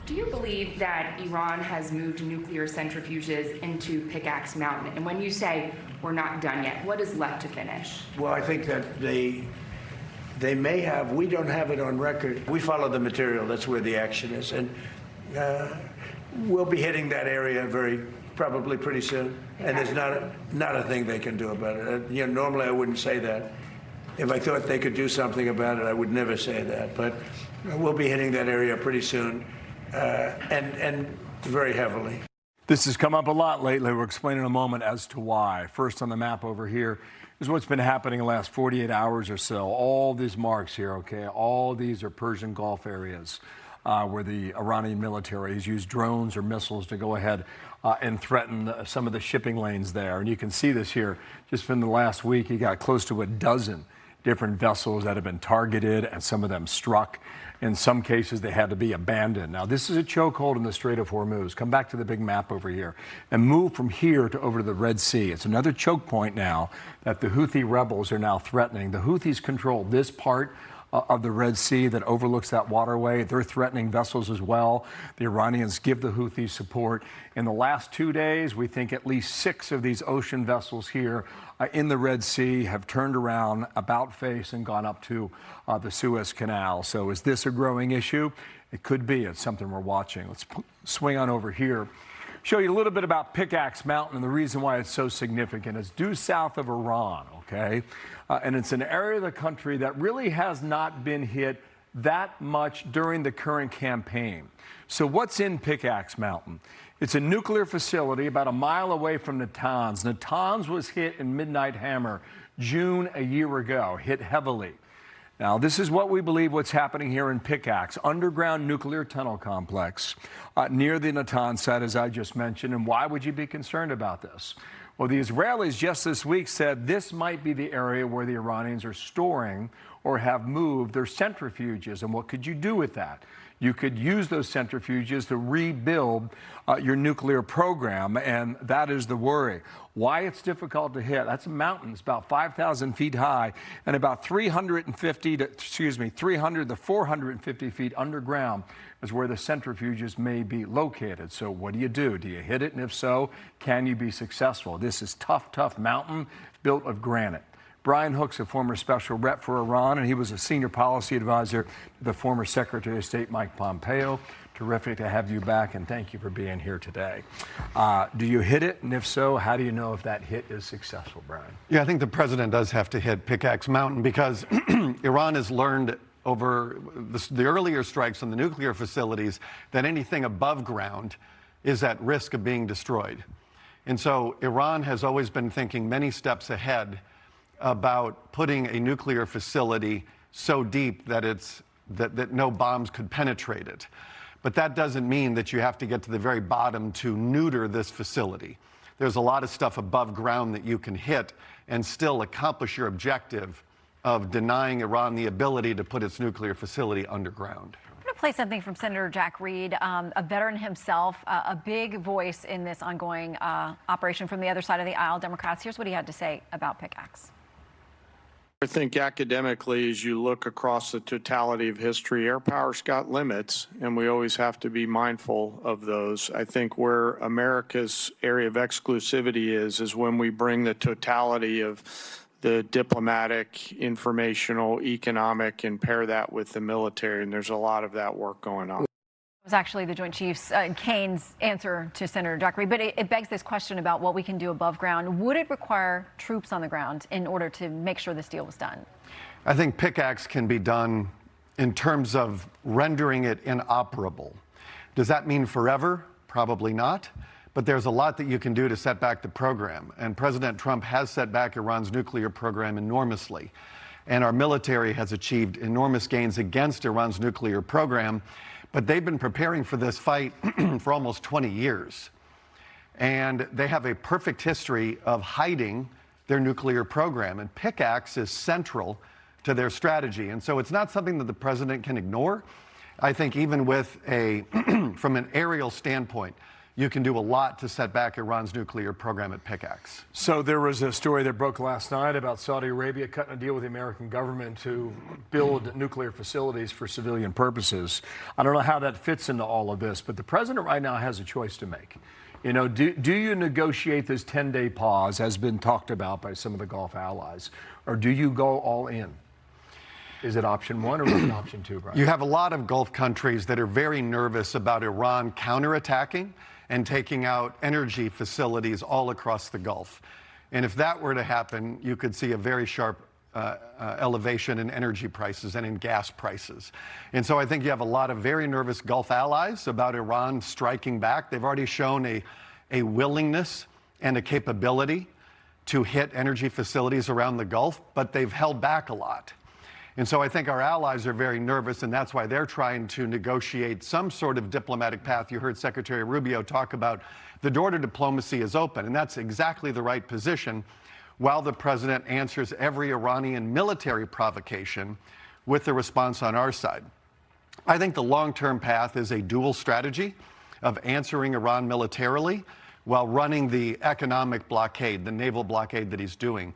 Do you believe that Iran has moved nuclear centrifuges into Pickaxe Mountain? And when you say we're not done yet, what is left to finish? Well, I think that they may have. We don't have it on record. We follow the material. That's where the action is. And we'll be hitting that area probably pretty soon. And there's not a thing they can do about it. Normally I wouldn't say that. If I thought they could do something about it, I would never say that. But we'll be hitting that area pretty soon, and very heavily. This has come up a lot lately. We'll explain in a moment as to why. First on the map over here is what's been happening in the last 48 hours or so. All these marks here, okay, all these are Persian Gulf areas where the Iranian military has used drones or missiles to go ahead and threaten some of the shipping lanes there. And you can see this here. Just in the last week, you got close to a dozen different vessels that have been targeted, and some of them struck. In some cases, they had to be abandoned. Now, this is a chokehold in the Strait of Hormuz. Come back to the big map over here and move from here to over to the Red Sea. It's another choke point now that the Houthi rebels are now threatening. The Houthis control this part of the Red Sea that overlooks that waterway. They're threatening vessels as well. The Iranians give the Houthis support. In the last 2 days, we think at least 6 of these ocean vessels here in the Red Sea have turned around about face and gone up to the Suez Canal. So is this a growing issue? It could be. It's something we're watching. Let's swing on over here. Show you a little bit about Pickaxe Mountain and the reason why it's so significant. It's due south of Iran, okay? And it's an area of the country that really has not been hit that much during the current campaign. So what's in Pickaxe Mountain? It's a nuclear facility about a mile away from Natanz. Natanz was hit in Midnight Hammer June a year ago, hit heavily. Now, this is what we believe what's happening here in Pickaxe, underground nuclear tunnel complex near the Natanz site, as I just mentioned. And why would you be concerned about this? Well, the Israelis just this week said this might be the area where the Iranians are storing or have moved their centrifuges. And what could you do with that? You could use those centrifuges to rebuild your nuclear program, and that is the worry. Why it's difficult to hit? That's a mountain. It's about 5,000 feet high and about 300 to 450 feet underground is where the centrifuges may be located. So what do? Do you hit it? And if so, can you be successful? This is tough mountain built of granite. Brian Hook's a former special rep for Iran, and he was a senior policy advisor to the former Secretary of State Mike Pompeo. Terrific to have you back, and thank you for being here today. Do you hit it? And if so, how do you know if that hit is successful, Brian? Yeah, I think the president does have to hit Pickaxe Mountain because Iran has learned over the earlier strikes on the nuclear facilities that anything above ground is at risk of being destroyed. And so Iran has always been thinking many steps ahead about putting a nuclear facility so deep that that no bombs could penetrate it. But that doesn't mean that you have to get to the very bottom to neuter this facility. There's a lot of stuff above ground that you can hit and still accomplish your objective of denying Iran the ability to put its nuclear facility underground. I'm going to play something from Senator Jack Reed, a veteran himself, a big voice in this ongoing operation from the other side of the aisle, Democrats. Here's what he had to say about Pickaxe. I think academically, as you look across the totality of history, air power's got limits, and we always have to be mindful of those. I think where America's area of exclusivity is when we bring the totality of the diplomatic, informational, economic, and pair that with the military, and there's a lot of that work going on. Was actually the Joint Chiefs Kane's answer to Senator Jack Reed, but it begs this question about what we can do above ground. Would it require troops on the ground in order to make sure this deal was done? I think Pickaxe can be done in terms of rendering it inoperable. Does that mean forever? Probably not. But there's a lot that you can do to set back the program. And President Trump has set back Iran's nuclear program enormously. And our military has achieved enormous gains against Iran's nuclear program. But they've been preparing for this fight for almost 20 years. And they have a perfect history of hiding their nuclear program. And Pickaxe is central to their strategy. And so it's not something that the president can ignore. I think even with from an aerial standpoint, you can do a lot to set back Iran's nuclear program at Pickaxe. So there was a story that broke last night about Saudi Arabia cutting a deal with the American government to build nuclear facilities for civilian purposes. I don't know how that fits into all of this, but the president right now has a choice to make. You know, do you negotiate this 10-day pause, has been talked about by some of the Gulf allies, or do you go all in? Is it option one or is it option two, Brian? You have a lot of Gulf countries that are very nervous about Iran counterattacking and taking out energy facilities all across the Gulf. And if that were to happen, you could see a very sharp elevation in energy prices and in gas prices. And so I think you have a lot of very nervous Gulf allies about Iran striking back. They've already shown a willingness and a capability to hit energy facilities around the Gulf, but they've held back a lot. And so I think our allies are very nervous, and that's why they're trying to negotiate some sort of diplomatic path. You heard Secretary Rubio talk about the door to diplomacy is open, and that's exactly the right position, while the president answers every Iranian military provocation with a response on our side. I think the long-term path is a dual strategy of answering Iran militarily while running the economic blockade, the naval blockade that he's doing.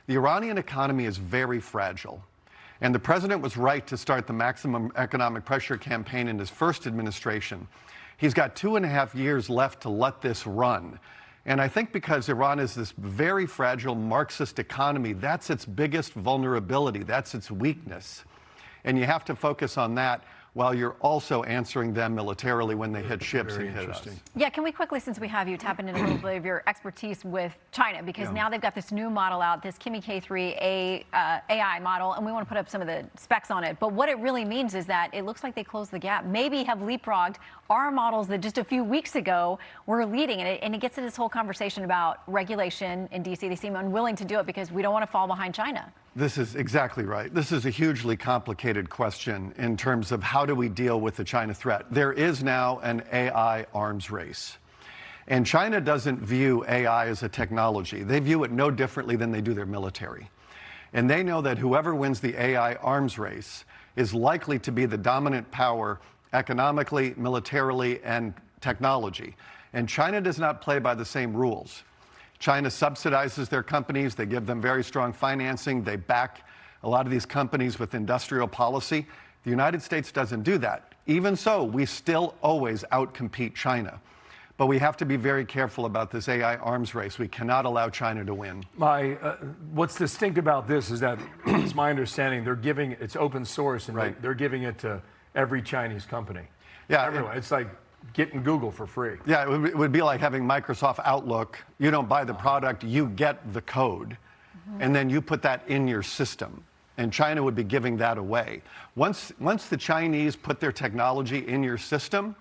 The Iranian economy is very fragile. And the president was right to start the maximum economic pressure campaign in his first administration. He's got 2.5 years left to let this run. And I think because Iran is this very fragile Marxist economy, that's its biggest vulnerability, that's its weakness. And you have to focus on that while you're also answering them militarily when they hit ships and hit us. Yeah, can we quickly, since we have you, tap into a little bit of your expertise with China, because now they've got this new model out, this Kimi K3 AI model, and we want to put up some of the specs on it. But what it really means is that it looks like they closed the gap, maybe have leapfrogged our models that just a few weeks ago were leading. And it gets to this whole conversation about regulation in D.C. They seem unwilling to do it because we don't want to fall behind China. This is exactly right. This is a hugely complicated question in terms of how do we deal with the China threat. There is now an AI arms race. And China doesn't view AI as a technology. They view it no differently than they do their military. And they know that whoever wins the AI arms race is likely to be the dominant power economically, militarily, and technology. And China does not play by the same rules. China subsidizes their companies. They give them very strong financing. They back a lot of these companies with industrial policy. The United States doesn't do that. Even so, we still always outcompete China. But we have to be very careful about this AI arms race. We cannot allow China to win. What's distinct about this is that, it's my understanding, they're giving it's open source, and they're giving it to every Chinese company. Yeah, everyone. It's like getting Google for free. Yeah, it would be like having Microsoft Outlook. You don't buy the product, you get the code, and then you put that in your system. And China would be giving that away. Once the Chinese put their technology in your system,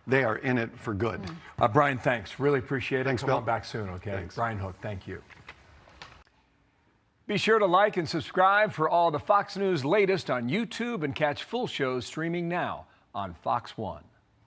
they are in it for good. Brian, thanks. Really appreciate it. Thanks, Come Bill. on back soon, okay? Thanks. Brian Hook, thank you. Be sure to like and subscribe for all the Fox News latest on YouTube, and catch full shows streaming now on Fox One.